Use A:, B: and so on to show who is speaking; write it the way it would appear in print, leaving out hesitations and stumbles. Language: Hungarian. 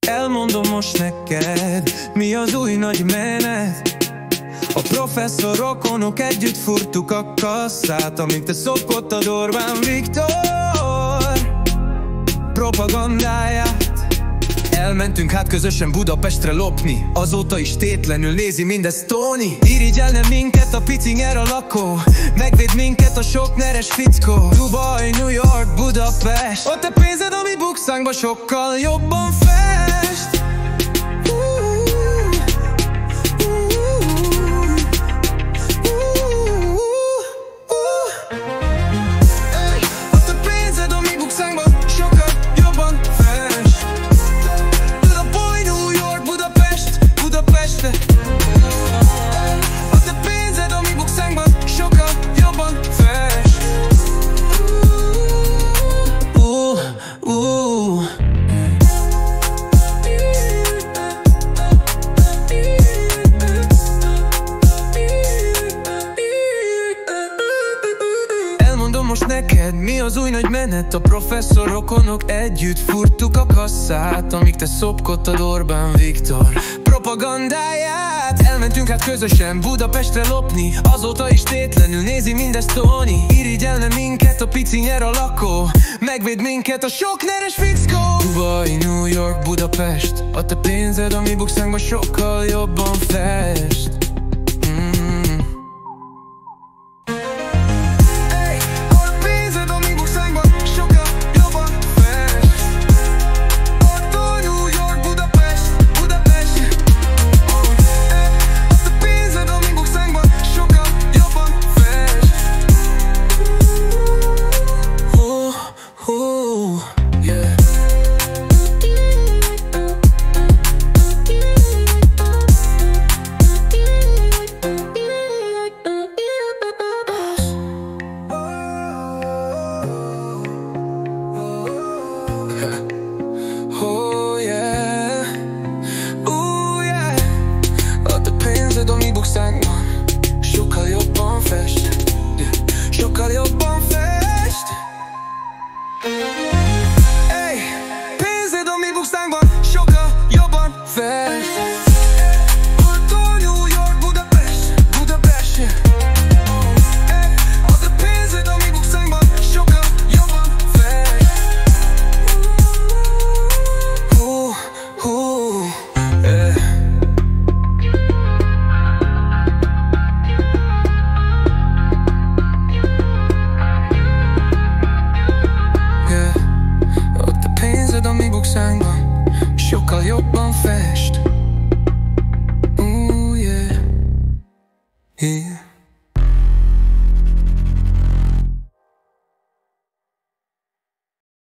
A: Elmondom most neked, mi az új nagy menet. A professzor rokonok együtt furtuk a kasszát, amíg te szopkodtad Orbán Viktor propagandáját. Elmentünk hát közösen Budapestre lopni, azóta is tétlenül nézi mindezt Tony. Irigyelne minket a pici nyer a lakó, megvéd minket a sok neres fickó. Dubai, New York, Budapest, a te pénzed a mi bukszánkba sokkal jobban fest. Most neked, mi az új nagy menet? A professzor rokonok együtt furtuk a kasszát, amíg te szopkodtad Orbán Viktor propagandáját. Elmentünk hát közösen Budapestre lopni, azóta is tétlenül nézi mindezt Tony. Irigyelne minket a pici nyer a lakó, megvéd minket a sok neres fickó. Dubai, New York, Budapest, a te pénzed a mi bukszánkba sokkal jobban fest. Oh yeah, oh yeah. A te pénzed a mi bukszánkban sokkal jobban fest, sokkal jobban fest. Hey, pénzed a mi bukszánkban sokkal jobban fest. Sokkal jobban fest. Yeah.